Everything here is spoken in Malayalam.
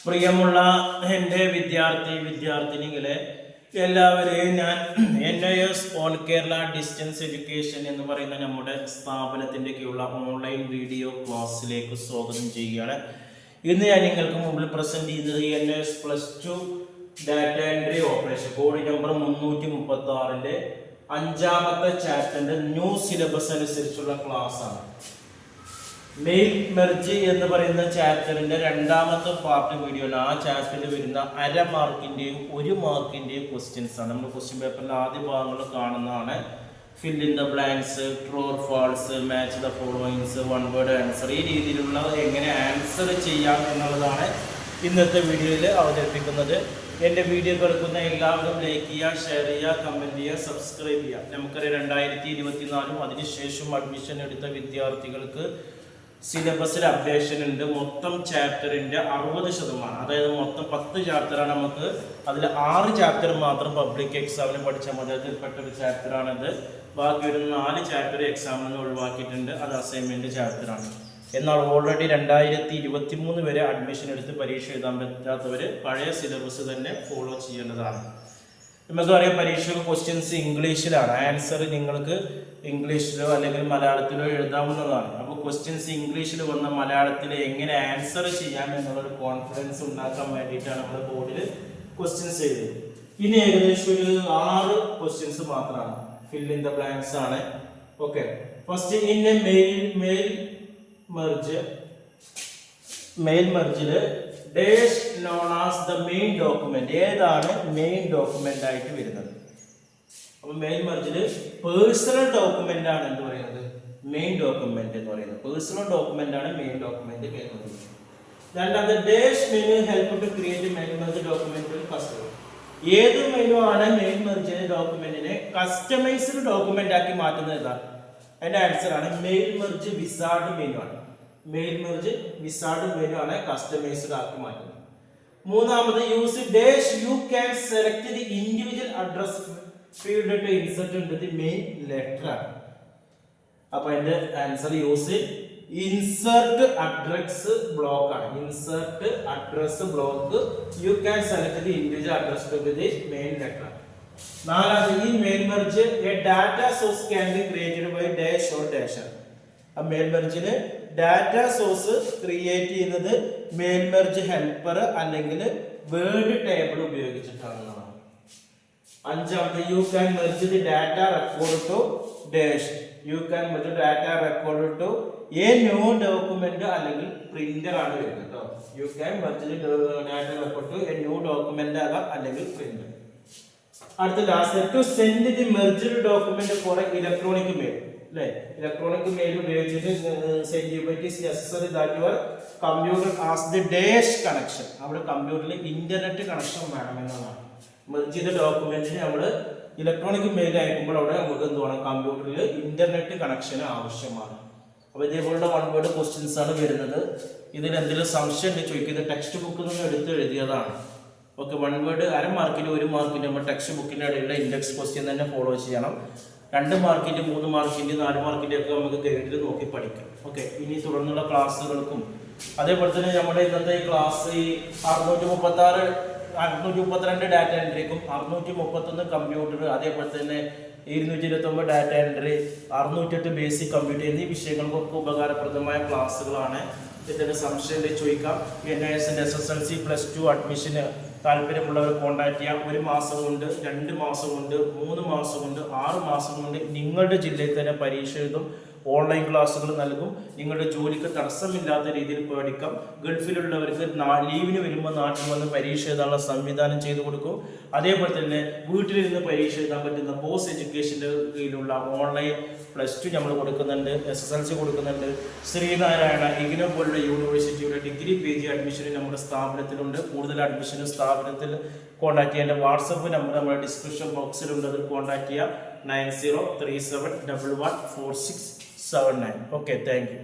പ്രിയമുള്ള എൻ്റെ വിദ്യാർത്ഥിനികളെ എല്ലാവരെയും ഞാൻ NIS all Kerala distance education എന്ന് പറയുന്ന നമ്മുടെ സ്ഥാപനത്തിൻ്റെ കീഴിലുള്ള ഓൺലൈൻ വീഡിയോ ക്ലാസ്സിലേക്ക് സ്വാഗതം ചെയ്യുകയാണ്. ഇന്ന് ഞാൻ നിങ്ങൾക്ക് മുമ്പിൽ പ്രസന്റ് ചെയ്യുന്നത് NIS +2 data entry operation code number 336 അഞ്ചാമത്തെ ചാപ്റ്ററിന്റെ ന്യൂ സിലബസ് അനുസരിച്ചുള്ള ക്ലാസ് ആണ്. മെയിൽ മെർജ് എന്ന് പറയുന്ന ചാപ്റ്ററിന്റെ രണ്ടാമത്തെ പാർട്ട് വീഡിയോ ആണ്. ആ ചാപ്റ്ററിൽ വരുന്ന അര മാർക്കിന്റെയും 1 മാർക്കിന്റെയും ക്വസ്റ്റ്യൻസ് ആണ്. നമ്മൾ ക്വസ്റ്റ്യൻ പേപ്പറിൽ ആദ്യ ഭാഗങ്ങൾ കാണുന്നതാണ്. Fill in the blanks, true or false, match the followings, one word answer, ഈ രീതിയിലുള്ള എങ്ങനെ ആൻസർ ചെയ്യാം എന്നുള്ളതാണ് ഇന്നത്തെ വീഡിയോയിൽ അവതരിപ്പിക്കുന്നത്. എൻ്റെ വീഡിയോ കേൾക്കുന്ന എല്ലാവരും ലൈക്ക് ചെയ്യുക, ഷെയർ ചെയ്യുക, കമൻറ്റ് ചെയ്യുക, സബ്സ്ക്രൈബ് ചെയ്യുക. നമുക്കറിയാം 2024 അതിനുശേഷം അഡ്മിഷൻ എടുത്ത വിദ്യാർത്ഥികൾക്ക് സിലബസിൽ അപ്ഡേഷൻ ഉണ്ട്. മൊത്തം ചാപ്റ്ററിൻ്റെ 60%, അതായത് മൊത്തം 10 ചാപ്റ്ററാണ്. നമുക്ക് അതിൽ 6 ചാപ്റ്റർ മാത്രം പബ്ലിക് എക്സാമിന് പഠിച്ചാൽ മതി. അതിൽപ്പെട്ട ഒരു ചാപ്റ്ററാണിത്. ബാക്കി വരുന്ന 4 ചാപ്റ്റർ എക്സാമിൽ നിന്ന് ഒഴിവാക്കിയിട്ടുണ്ട്. അത് അസൈൻമെൻറ്റ് ചാപ്റ്ററാണ്. എന്നാൽ ഓൾറെഡി 2023 വരെ അഡ്മിഷൻ എടുത്ത് പരീക്ഷ എഴുതാൻ പറ്റാത്തവർ പഴയ സിലബസ് തന്നെ ഫോളോ ചെയ്യേണ്ടതാണ്. നമുക്കറിയാം പരീക്ഷയ്ക്ക് ക്വസ്റ്റ്യൻസ് ഇംഗ്ലീഷിലാണ്. ആൻസർ നിങ്ങൾക്ക് ഇംഗ്ലീഷിലോ അല്ലെങ്കിൽ മലയാളത്തിലോ എഴുതാവുന്നതാണ്. അപ്പോൾ ക്വസ്റ്റ്യൻസ് ഇംഗ്ലീഷിൽ വന്ന മലയാളത്തിൽ എങ്ങനെ ആൻസർ ചെയ്യാം എന്നുള്ളൊരു കോൺഫിഡൻസ് ഉണ്ടാക്കാൻ വേണ്ടിയിട്ടാണ് നമ്മൾ ബോർഡിൽ ക്വസ്റ്റ്യൻസ് എഴുതുന്നത്. ഇനി ഏകദേശം ഒരു 6 ക്വസ്റ്റ്യൻസ് മാത്രമാണ്. ഫിൽ ഇൻ ദ ബ്ലാങ്ക്സ് ആണ്. Okay, first in a mail മെർജില് dash known as the main document. ഏതാണ് മെയിൻ ഡോക്യുമെന്റ് ആയിട്ട് വരുന്നത്? അപ്പൊ മെയിൽ മെർജില് പേഴ്സണൽ ഡോക്യുമെന്റ് ആണ് എന്ന് പറയുന്നത് മെയിൻ ഡോക്യുമെന്റ് എന്ന് പറയുന്നത്. പേഴ്സണൽ ഡോക്യുമെന്റ് ആണ് മെയിൻ ഡോക്യുമെന്റ് വരുന്നത്. രണ്ടാമത് dash menu help to create mail merge document customer. ഏത് മെനു ആണ് മെയിൽ മെർജ് ഡോക്യുമെന്റിനെ കസ്റ്റമൈസ്ഡ് ഡോക്യുമെന്റ് ആക്കി മാറ്റുന്നത്? ഏതാണ്? അതിന്റെ ആൻസർ ആണ് മെയിൽ മെർജ് വിസാർഡ് മെനു ആണ്. മെയിൽ മെർജ് വിസാർഡ് മെനു ആണ് കസ്റ്റമൈസ്ഡ് ആക്കി മാറ്റുന്നത്. മൂന്നാമത് use dash you can select the individual address field to insert into the main letter ആണ്. അപ്പോൾ അതിന്റെ answer use insert address block ആണ്. Insert address block you can select the individual address to the main letter. നാലാമത് ഈ mail merge a data source can be created by dash or dash. ആ മെയിൽ മെർജിന് ഡാറ്റ സോഴ്സ് ക്രിയേറ്റ് ചെയ്യുന്നത് മെയിൽ മെർജ് ഹെൽപ്പർ അല്ലെങ്കിൽ വേർഡ് ടേബിൾ ഉപയോഗിച്ചിട്ടാണെന്നാണ്. അഞ്ചാമത് you can merge the data record to dash. You can merge data record to a new document അല്ലെങ്കിൽ പ്രിന്റർ ആണ് വരുന്നത് കേട്ടോ. You can merge the data record to a new document ആകാം അല്ലെങ്കിൽ പ്രിന്റർ. അടുത്ത last to send the merged document for electronic mail. അല്ലേ, ഇലക്ട്രോണിക് മെയിൽ ഉപയോഗിച്ചിട്ട് സെൻഡ് ചെയ്യുമ്പോൾ it is necessary that your computer has the dash connection. അവിടെ കമ്പ്യൂട്ടറിൽ ഇന്റർനെറ്റ് കണക്ഷൻ വേണമെന്നതാണ്. മെർജ് ചെയ്ത ഡോക്യുമെന്റിന് നമ്മൾ ഇലക്ട്രോണിക് മെയിൽ അയക്കുമ്പോൾ അവിടെ നമുക്ക് എന്ത് വേണം? കമ്പ്യൂട്ടറിൽ ഇന്റർനെറ്റ് കണക്ഷൻ ആവശ്യമാണ്. അപ്പോൾ ഇതേപോലുള്ള വൺ വേർഡ് ക്വസ്റ്റ്യൻസ് ആണ് വരുന്നത്. ഇതിൽ എന്തെങ്കിലും സംശയം ഉണ്ടെങ്കിൽ ചോദിക്കുന്നത് ടെക്സ്റ്റ് ബുക്കിൽ നിന്ന് എടുത്ത് എഴുതിയതാണ്. ഓക്കെ, വൺ വേർഡ് അര മാർക്കിൻ്റെ 1 മാർക്കിൻ്റെ നമ്മൾ ടെക്സ്റ്റ് ബുക്കിൻ്റെ ഇടയിലുള്ള ഇൻഡെക്സ് ക്വസ്റ്റ്യൻ തന്നെ ഫോളോ ചെയ്യണം. 2 മാർക്കിൻ്റെ 3 മാർക്കിൻ്റെ 4 മാർക്കിൻ്റെ ഒക്കെ നമുക്ക് ഗൈഡിൽ നോക്കി പഠിക്കാം. ഓക്കെ, ഇനി തുടർന്നുള്ള ക്ലാസ്സുകൾക്കും അതേപോലെ തന്നെ നമ്മുടെ ഇന്നത്തെ ക്ലാസ് ഈ 632 ഡാറ്റ എൻട്രിക്കും 631 കമ്പ്യൂട്ടർ, അതേപോലെ തന്നെ 229 ഡാറ്റ എൻട്രി, 608 ബേസിക് കമ്പ്യൂട്ടർ എന്നീ വിഷയങ്ങൾക്കൊക്കെ ഉപകാരപ്രദമായ ക്ലാസ്സുകളാണ്. ഇതിൻ്റെ സംശയം ചോദിക്കാം. NISന്റെ SSLC +2 അഡ്മിഷന് താല്പര്യമുള്ളവർ കോൺടാക്ട് ചെയ്യാം. 1 മാസം കൊണ്ട്, 2 മാസം കൊണ്ട്, 3 മാസം കൊണ്ട്, 6 മാസം കൊണ്ട് നിങ്ങളുടെ ജില്ലയിൽ തന്നെ പരീക്ഷ എഴുതും. ഓൺലൈൻ ക്ലാസ്സുകൾ നൽകും. നിങ്ങളുടെ ജോലിക്ക് തടസ്സമില്ലാത്ത രീതിയിൽ പഠിക്കാം. ഗൾഫിലുള്ളവർക്ക് ലീവിന് വരുമ്പോൾ നാട്ടിൽ വന്ന് പരീക്ഷ എഴുതാനുള്ള സംവിധാനം ചെയ്തു കൊടുക്കും. അതേപോലെ തന്നെ വീട്ടിലിരുന്ന് പരീക്ഷ എഴുതാൻ പറ്റുന്ന പോസ്റ്റ് എഡ്യൂക്കേഷൻ്റെ കീഴിലുള്ള ഓൺലൈൻ +2 നമ്മൾ കൊടുക്കുന്നുണ്ട്. SSLC കൊടുക്കുന്നുണ്ട്. ശ്രീനാരായണ ഇഗ്നോ പോലുള്ള യൂണിവേഴ്സിറ്റിയുടെ ഡിഗ്രി PG അഡ്മിഷന് നമ്മുടെ സ്ഥാപനത്തിലുണ്ട്. കൂടുതൽ അഡ്മിഷന് സ്ഥാപനത്തിൽ കോൺടാക്ട് ചെയ്യേണ്ട വാട്സപ്പ് നമ്പർ നമ്മുടെ ഡിസ്ക്രിപ്ഷൻ ബോക്സിലുണ്ട്. അതിൽ കോൺടാക്ട് ചെയ്യുക 9037114679. Okay, thank you.